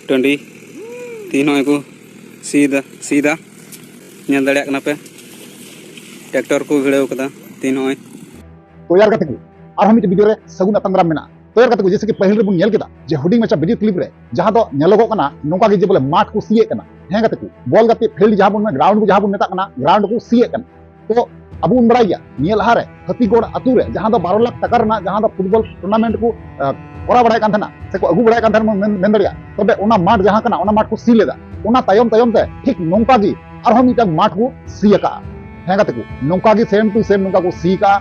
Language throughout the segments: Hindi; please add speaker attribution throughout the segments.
Speaker 1: टंडी तीन को सीधा सीधा नेल दाड़े कना पे ट्रैक्टर को भिड़ाव कदा तीन
Speaker 2: तो यार कते और हम वीडियो रे सगुन अतंगराम मेना तो यार कते जैसे कि पहले रे बुन नेल केदा जे हुडिंग मचा वीडियो क्लिप रे जहां दो नेलगो कना नोका के जे बोले माठ को सीए कना हे कते बॉल गते फील्ड जहां बुन ग्राउंड को जहां बुन मेता कना ग्राउंड को सीए कना तो अब उन बड़ा गया निये लहा रे हतीगोड़ अतु रे जहां दो 12 लाख टका रना जहां दो फुटबॉल टूर्नामेंट को कोरा बड़ाय कान थना से को अगु बड़ाय कान थना मेन दड़िया तबे ओना माठ जहां कना ओना माठ को सी लेदा ओना तायम तायम ते ठीक नोंका गी और हम इटा माठ को सी का हे कते को नोंका गी सेम टू सेम नोंका को सी का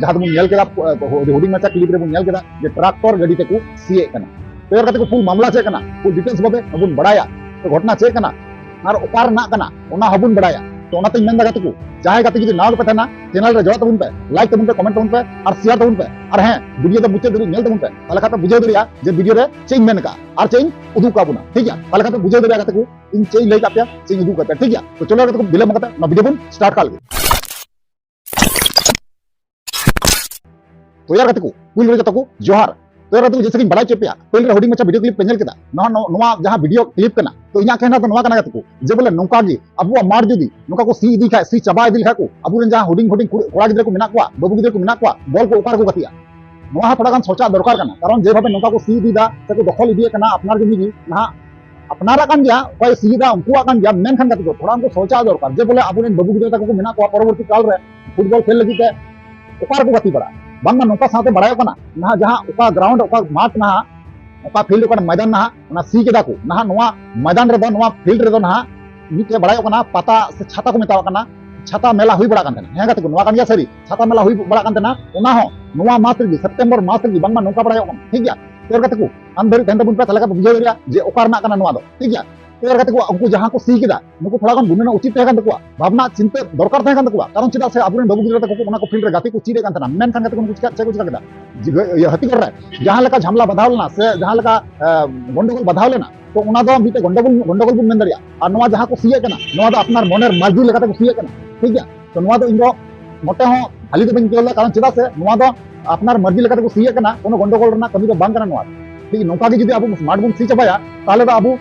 Speaker 2: जहां तुम नेल केदा हुडिंग मचा क्लिप रे बुन नेल केदा जे ट्रैक्टर गाड़ी ते को सीए कना तो यार कते को फुल मामला चे कना फुल डिटेल्स बाबे बुन बड़ाया तो घटना चे कना और ओकार ना कना ओना हबुन बड़ाया तो ओना ते मेन दा कते को चाहे कते जुदी नाव पे थाना चैनल रे जोड़ तबुन पे लाइक तबुन पे कमेंट तबुन पे और शेयर तबुन पे और हैं वीडियो तो मुचे दरी नेल तबुन पे ताले खाते बुझे दरिया जे वीडियो रे चेंज मेन का और चेंज उदू का बुना ठीक है ताले खाते बुझे दरिया कते को इन चेंज लई का पे चेंज उदू का ठीक है तो चलो कते को बिलम कते ना वीडियो बुन स्टार्ट कर ले तो यार कते को कुल रे कते को जोहार तो यार जैसे कि बड़ा चेपिया पहले हुडिंग मचा वीडियो क्लिप पेंजल केदा नोवा जहां वीडियो क्लिप कना तो इना कहना तो नोवा कना कते को जे बोले नोका गी अबुआ मार जुदी नोका को सी इदी खाय सी चबा इदी खाय को अबु जहां हुडिंग हुडिंग कोड़ा गिदरे को मेना को बाबू गिदरे को मेना को बॉल को उकार को गतिया नोवा थोड़ा गान सोचा दरकार कना कारण जे भाबे नोका को सी इदी दा से को दखल इदी कना अपनार जमी गी ना अपनारा कान गया कोई सी दा उनको कान गया मेन खान कते को थोड़ा उनको सोचा दरकार जे बोले अबु बाबू गिदरे को मेना को परवर्ती काल रे फुटबॉल खेल लगी ते उकार को गति बड़ा बांगा नोका साथे बड़ायो कना ना जहां उका ग्राउंड उका माठ ना उका फील्ड उका मैदान ना ना सी केदा को ना नोवा मैदान रे दो नोवा फील्ड रे दो ना नीचे बड़ायो कना पता से छाता को मेतावा कना छाता मेला हुई बड़ा कान हे गते को नोवा कान गया सरी छाता मेला हुई बड़ा कान ना ओना हो नोवा मास रे सितंबर मास रे बांगा नोका बड़ायो कना ठीक गया तेर गते को अंदर तेंदा बुन पे तलका बुझे रिया जे ओकार ना कना नोवा दो ठीक गया तेर गते को उनको जहां को सी केदा नुको थोड़ा गान बुनना उचित तहे कान तको भावना चिंता दरकार तहे कान तको कारण चिदा से आबुन बाबू गिदरा तको ओना को फील्ड रे गाती को चीरे कान तना मेन खान गते को कुछ केदा ये हती कर रहा जहां लका झमला बधाव लेना से जहां लका गंडगोल बधाव लेना तो ओना दो बीते गंडगोल बुन मेन दरिया और नोवा जहां को सीए कना नोवा दो अपनार मोनेर मर्जी लेकाते को सीए कना ठीक है तो नोवा दो इनदो मोटे हो हाली दो बन केला कारण चिदा से नोवा दो अपनार मर्जी लेकाते को सीए कना कोनो गंडगोल रना कमी दो बांग कना नोवा ठीक नोका के जदी अब स्मार्ट बुन सी चबाया ताले दो अब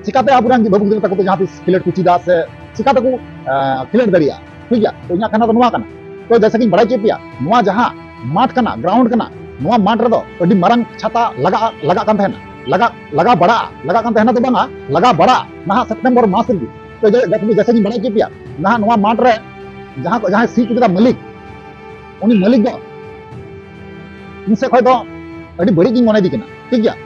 Speaker 2: चिकाते अब रंग बाबू गिदरा तको तो जहां पे खिलेट को चिदा से चिकाते को खिलेट दरिया ठीक है तो इना खाना तो नोवा कना तो जैसे कि बड़ा चेपिया नोवा जहां माठ कना ग्राउंड कना नोवा माठ रे दो अडी मारंग छाता लगा कान थेना लगा बड़ा लगा कान थेना तो बांगा लगा बड़ा ना सितंबर मास रे तो जैसे कि बड़ा चेपिया ना नोवा माठ रे जहां सी केदा मालिक उनी मालिक दो इनसे खय दो अडी बड़ी की मने दी कना ठीक है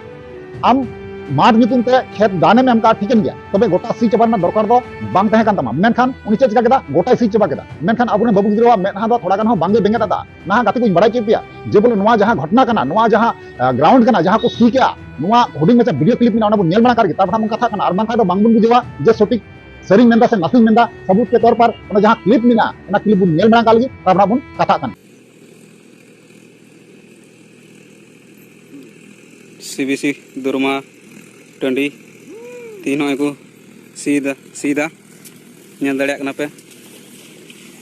Speaker 2: आम माठ नितुम ते खेत दाने में हमका ठीकन गया तबे गोटा सी चबा ना दरकार दो बांग तहे कान तमा मेनखान उनी चे चिका केदा गोटा सी चबा केदा मेनखान अबुने बाबू गिदरा मेनहा दो थोड़ा गान हो बांगे बेंगे दादा ना गाते को बड़ा चेपिया जे बोले नोवा जहां घटना कना नोवा जहां ग्राउंड कना जहां को सी केया नोवा हुडिंग मचा वीडियो क्लिप में ना नेल बना कर तार हम कथा कना और बांग दो बांग बुन बुझेवा जे सटीक सरिंग मेंदा से नसिंग मेंदा सबूत के तौर पर ओना जहां क्लिप मिना ओना क्लिप बुन नेल बना कालगी तार बुन कथा कना
Speaker 1: सीबीसी दुरमा टंडी तीन को सीधा सीधा नेल दाड़े कना पे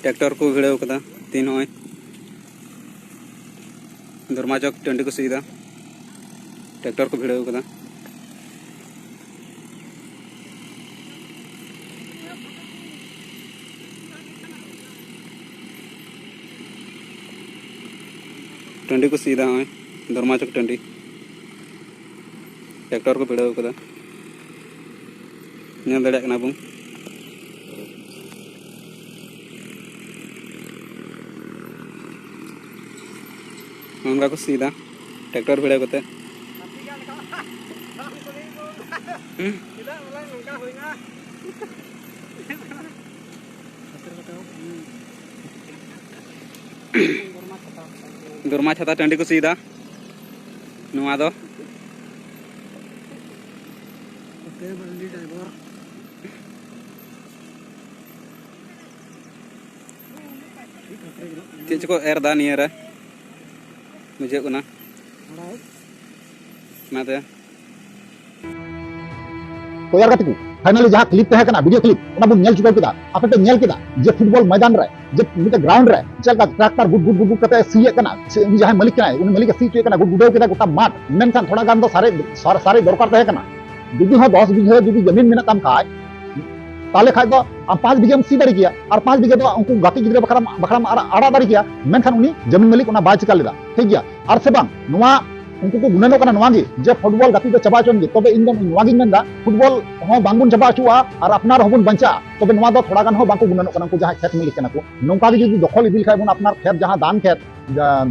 Speaker 1: ट्रैक्टर को भिड़ाव कदा तीन दुरमा चौक टंडी को सीधा ट्रैक्टर को भिड़ाव कदा टंडी को सीधा दुरमा चौक टंडी ट्रैक्टर को भिड़ाव कदा नेल दाड़े कना बुन उनका को सीधा ट्रैक्टर भिड़ाव कते दुरमा छाता टंडी को सीधा नोवा दो चेज को एर दा नियर मुझे को ना
Speaker 2: तो यार कते को फाइनली जहां क्लिप तहे कना वीडियो क्लिप ओना बुन नेल चुकाव केदा आपे पे नेल केदा जे फुटबॉल मैदान रे जे मिटे ग्राउंड रे चलका ट्रैक्टर गुड गुड गुड कते सीए कना उनी जहां मालिक कना उनी मालिक सी चुए कना गुड गुडाव केदा गोटा माठ मेनखान थोड़ा गान दो सारे दरकार तहे कना जुदी हो 10 बीघा जुदी जमीन मेना ताम खाय ताले खाय दो आम 5 बीघा सी दाड़ी किया और 5 बीघा दो उनको गाती गिद्रा बखरा आड़ा दाड़ी किया मेनखान उनी जमीन मालिक ओना बाय चिका लेदा ठीक गया और से बांग नुआ उनको को गुनानो कना नुआ गे जे फुटबॉल गाती दो चबा चोन गे तबे इन दो नुआ गे मेनदा फुटबॉल हो बांगुन चबा चुआ और अपनार होबुन बंचा तबे नुआ दो थोड़ा गान हो बांको गुनानो कना को जहां खेत मिलिक कना को नोंका गे जुदी दखल इदिल खाय बुन अपनार खेत जहां दान खेत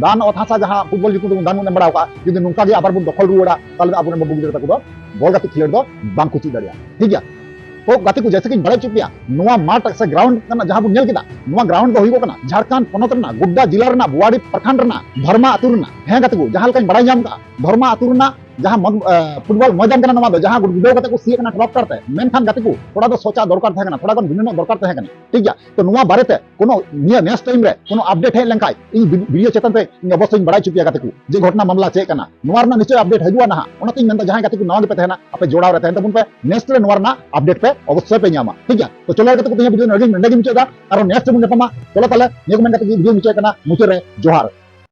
Speaker 2: दान और हासा जहां फुटबॉल जितु दान ने बड़ाव का जुदी नोंका गे आबार बुन दखल रुवाड़ा ताले आबुन बबु गिद्रा तको दो बॉल गाती खिलेर दो बांको ची दाड़िया ठीक गया तो गाती को जैसे कि बड़े चुपिया नुआ माठ से ग्राउंड कना जहां बुन नेल केदा नुआ ग्राउंड दो होइगो कना झारखंड पोनत रना गुड्डा जिला रना बुआड़ी प्रखंड रना धर्मा अतुर रना हे गाती को जहां लकान बड़ाई जाम का धर्मा अतुर रना जहां फुटबॉल मैदान कना नुआ दो जहां गुड्डो कते को सी कना ड्रॉप करते मेनखान गाती को थोड़ा दो सोचा दरकार थे कना थोड़ा गन गुननो दरकार थे कना ठीक गया तो नुआ बारेते कोनो निया नेक्स्ट टाइम रे कोनो अपडेट हे लंकाय इन वीडियो चेतन ते इन अवश्य बड़ाई चुपिया गाती को जे घटना मामला चे कना नुआ रना निश्चय अपडेट हजुआ ना ओनाते मेनता जहां गाती को नवा के पे थेना आपे जोड़ाव रहते हैं तबुन पे नेक्स्ट रे नुआ रना अपडेट पे अवश्य पे न्यामा ठीक है तो चलो गाती को वीडियो नगे मुचेदा और नेक्स्ट बुन नेपामा चलो ताले नियो मेन गाती वीडियो मुचे कना मुचे रे जोहार